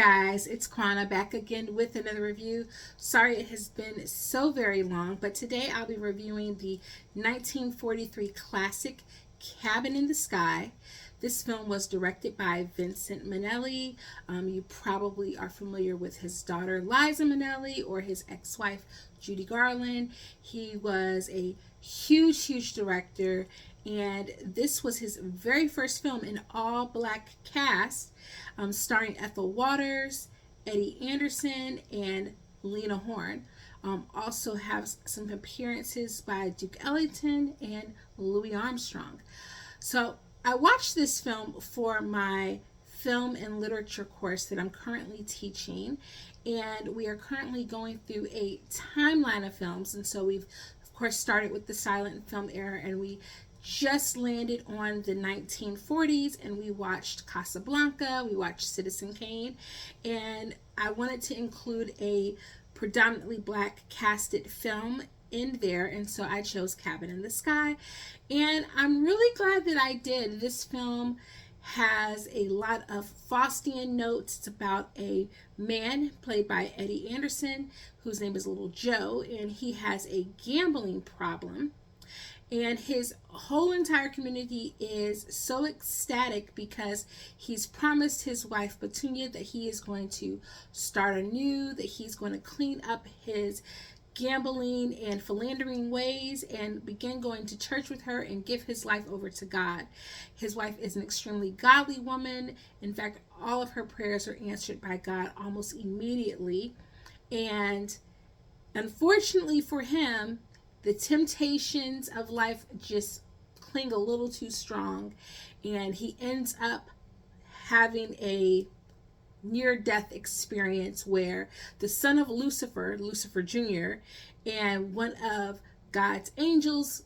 guys, it's Kwana back again with another review. Sorry it has been so very long, but today I'll be reviewing the 1943 classic Cabin in the Sky. This film was directed by Vincent Minelli. You probably are familiar with his daughter Liza Minnelli or his ex-wife Judy Garland. He was a huge director, and this was his very first film in all-black cast, starring Ethel Waters, Eddie Anderson, and Lena Horne. Also have some appearances by Duke Ellington and Louis Armstrong. So I watched this film for my film and literature course that I'm currently teaching, and we are currently going through a timeline of films. And so we've of course started with the silent film era, and we just landed on the 1940s, and we watched Casablanca, we watched Citizen Kane, and I wanted to include a predominantly black casted film in there, and so I chose Cabin in the Sky, and I'm really glad that I did. This film has a lot of Faustian notes. It's about a man played by Eddie Anderson whose name is Little Joe, and he has a gambling problem, and his whole entire community is so ecstatic because he's promised his wife Petunia that he is going to start anew, that he's going to clean up his gambling and philandering ways and begin going to church with her and give his life over to God. His wife is an extremely godly woman. In fact, all of her prayers are answered by God almost immediately. And unfortunately for him, the temptations of life just cling a little too strong, and he ends up having a near-death experience where the son of Lucifer, Lucifer Jr., and one of God's angels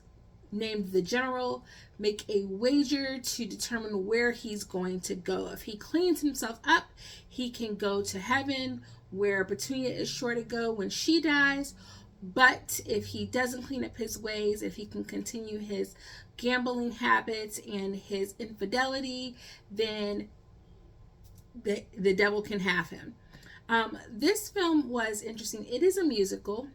named the General make a wager to determine where he's going to go. If he cleans himself up, he can go to heaven, where Petunia is sure to go when she dies. But if he doesn't clean up his ways, if he can continue his gambling habits and his infidelity, then the devil can have him. This film was interesting. It is a musical.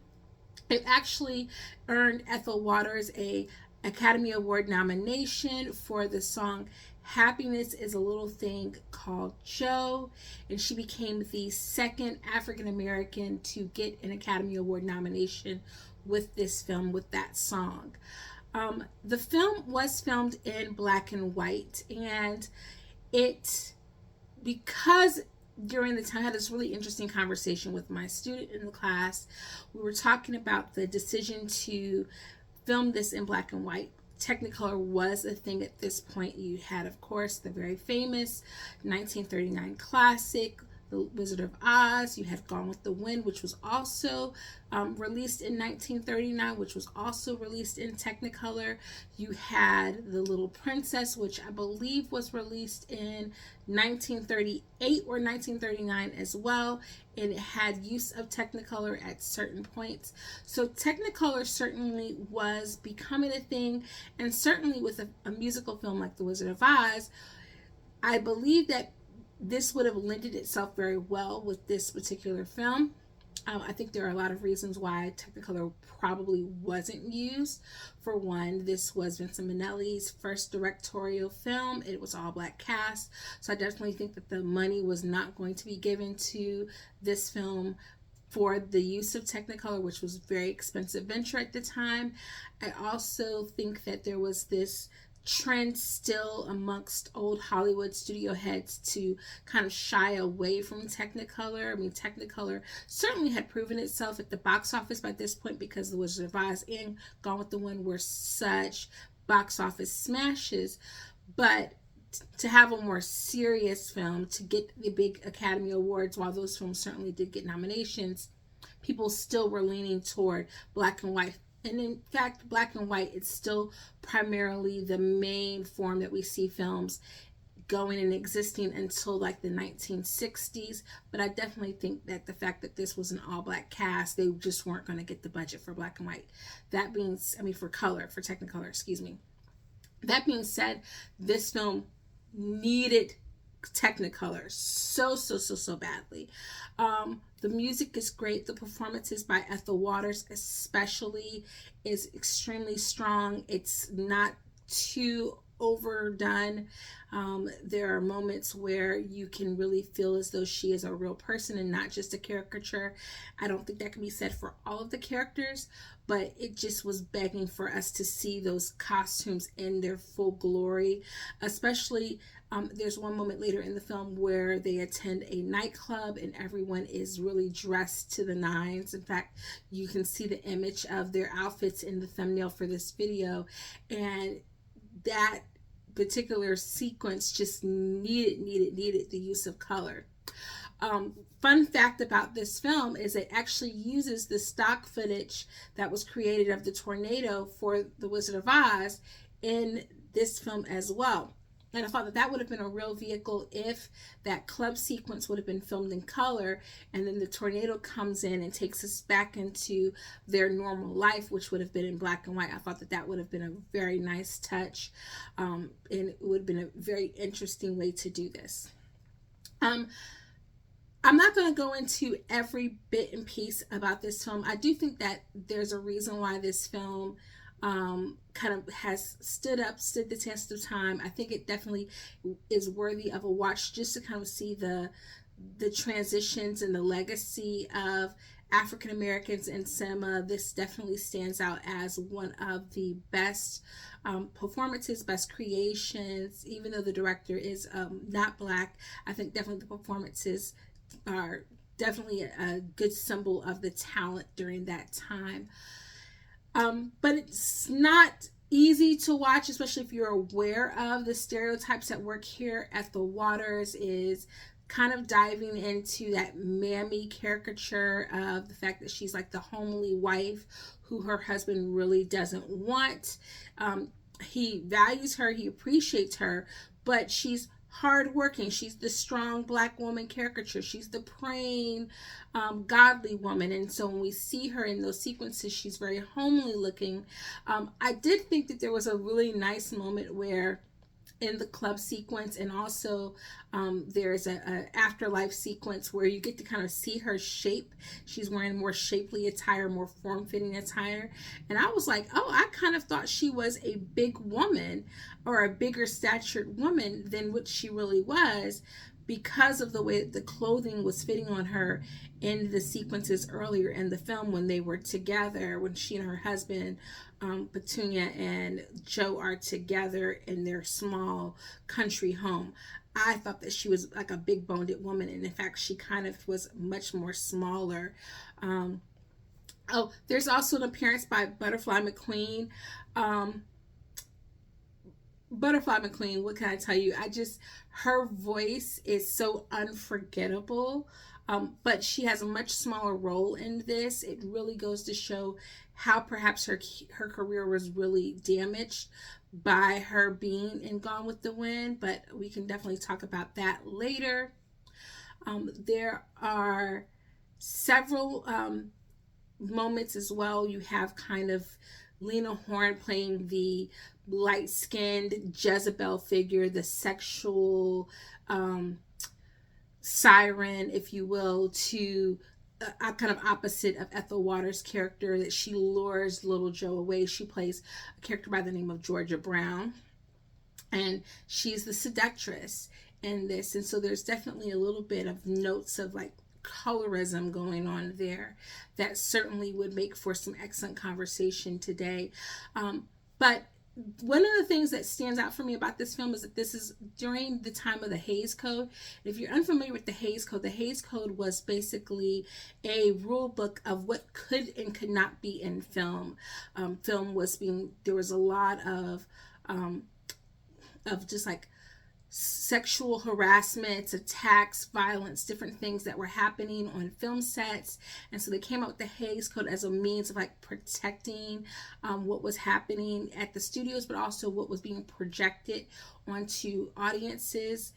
It actually earned Ethel Waters a Academy Award nomination for the song Happiness is a Little Thing Called Joe, and she became the second African American to get an Academy Award nomination with this film, with that song. The film was filmed in black and white, and because during the time I had this really interesting conversation with my student in the class. We were talking about the decision to film this in black and white. Technicolor was a thing at this point. You had, of course, the very famous 1939 classic, The Wizard of Oz. You had Gone with the Wind, which was also released in 1939, which was also released in Technicolor. You had The Little Princess, which I believe was released in 1938 or 1939 as well, and it had use of Technicolor at certain points. So Technicolor certainly was becoming a thing, and certainly with a musical film like The Wizard of Oz, I believe that this would have lended itself very well with this particular film. I think there are a lot of reasons why Technicolor probably wasn't used. For one, this was Vincent Minnelli's first directorial film. It was all black cast, so I definitely think that the money was not going to be given to this film for the use of Technicolor, which was a very expensive venture at the time. I also think that there was this trend still amongst old Hollywood studio heads to kind of shy away from Technicolor. I mean, Technicolor certainly had proven itself at the box office by this point, because The Wizard of Oz and Gone with the Wind were such box office smashes. But to have a more serious film, to get the big Academy Awards, while those films certainly did get nominations, people still were leaning toward black and white. And in fact, black and white is still primarily the main form that we see films going and existing until like the 1960s. But I definitely think that the fact that this was an all-black cast, they just weren't going to get the budget for black and white. That being, for color, for Technicolor, excuse me. That being said, this film needed Technicolor so badly. The music is great. The performances by Ethel Waters especially is extremely strong. It's not too overdone. There are moments where you can really feel as though she is a real person and not just a caricature. I don't think that can be said for all of the characters, but it just was begging for us to see those costumes in their full glory. Especially, there's one moment later in the film where they attend a nightclub and everyone is really dressed to the nines. In fact, you can see the image of their outfits in the thumbnail for this video, and that particular sequence just needed the use of color. Fun fact about this film is it actually uses the stock footage that was created of the tornado for The Wizard of Oz in this film as well. And I thought that that would have been a real vehicle if that club sequence would have been filmed in color, and then the tornado comes in and takes us back into their normal life, which would have been in black and white. I thought that that would have been a very nice touch, and it would have been a very interesting way to do this. I'm not going to go into every bit and piece about this film. I do think that there's a reason why this film kind of has stood the test of time. I think it definitely is worthy of a watch just to kind of see the transitions and the legacy of African Americans in cinema. This definitely stands out as one of the best performances, best creations. Even though the director is not black, I think definitely the performances are definitely a good symbol of the talent during that time. But it's not easy to watch, especially if you're aware of the stereotypes that work here. Ethel Waters is kind of diving into that mammy caricature of the fact that she's like the homely wife who her husband really doesn't want. He values her, he appreciates her, but she's hardworking. She's the strong black woman caricature. She's the praying, godly woman. And so when we see her in those sequences, she's very homely looking. I did think that there was a really nice moment where in the club sequence, and also there's a afterlife sequence where you get to kind of see her shape. She's wearing more shapely attire, more form-fitting attire, and I was like, oh, I kind of thought she was a big woman or a bigger statured woman than what she really was, because of the way that the clothing was fitting on her in the sequences earlier in the film when they were together, when she and her husband, Petunia and Joe, are together in their small country home. I thought that she was like a big boned woman, and in fact she kind of was much more smaller. Oh, there's also an appearance by Butterfly McQueen. Butterfly McQueen, what can I tell you? Her voice is so unforgettable, but she has a much smaller role in this. It really goes to show how perhaps her career was really damaged by her being in Gone with the Wind, but we can definitely talk about that later. There are several moments as well. You have kind of Lena Horne playing the light-skinned Jezebel figure, the sexual siren, if you will, to a kind of opposite of Ethel Waters' character, that she lures little Joe away. She plays a character by the name of Georgia Brown, and she's the seductress in this. And so there's definitely a little bit of notes of like colorism going on there that certainly would make for some excellent conversation today. But one of the things that stands out for me about this film is that this is during the time of the Hays Code. If you're unfamiliar with the Hays Code was basically a rule book of what could and could not be in film. There was a lot of just like sexual harassment, attacks, violence, different things that were happening on film sets. And so they came up with the Hays Code as a means of like protecting what was happening at the studios, but also what was being projected onto audiences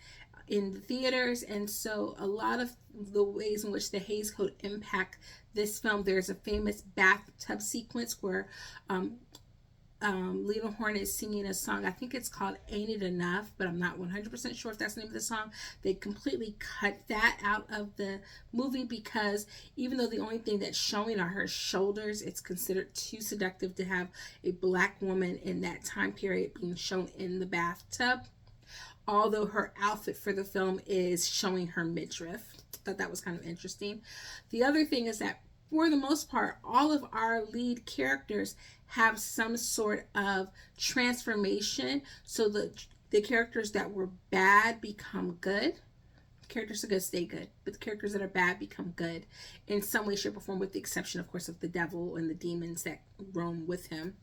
in the theaters. And so a lot of the ways in which the Hays Code impact this film, there's a famous bathtub sequence where Lena Horne is singing a song. I think it's called Ain't It Enough, but I'm not 100% sure if that's the name of the song. They completely cut that out of the movie because even though the only thing that's showing are her shoulders, it's considered too seductive to have a black woman in that time period being shown in the bathtub. Although her outfit for the film is showing her midriff. I thought that was kind of interesting. The other thing is that for the most part, all of our lead characters have some sort of transformation. So the characters that were bad become good. Characters are good stay good, but the characters that are bad become good in some way, shape, or form, with the exception, of course, of the devil and the demons that roam with him.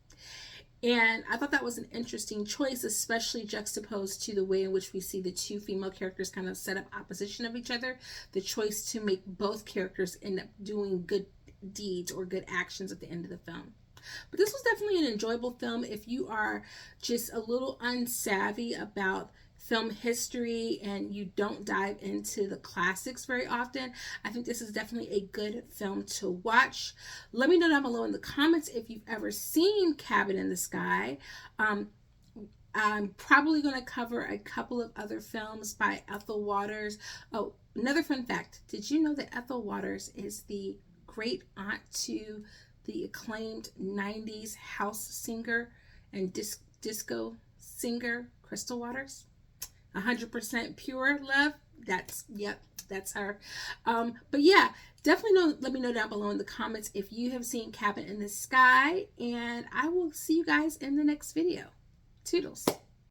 And I thought that was an interesting choice, especially juxtaposed to the way in which we see the two female characters kind of set up opposition of each other. The choice to make both characters end up doing good deeds or good actions at the end of the film. But this was definitely an enjoyable film. If you are just a little unsavvy about film history and you don't dive into the classics very often, I think this is definitely a good film to watch. Let me know down below in the comments if you've ever seen Cabin in the Sky. I'm probably going to cover a couple of other films by Ethel Waters. Oh, another fun fact. Did you know that Ethel Waters is the great aunt to the acclaimed 90s house singer and disco singer Crystal Waters? 100% Pure Love. That's her. But yeah, definitely let me know down below in the comments if you have seen Cabin in the Sky, and I will see you guys in the next video. Toodles.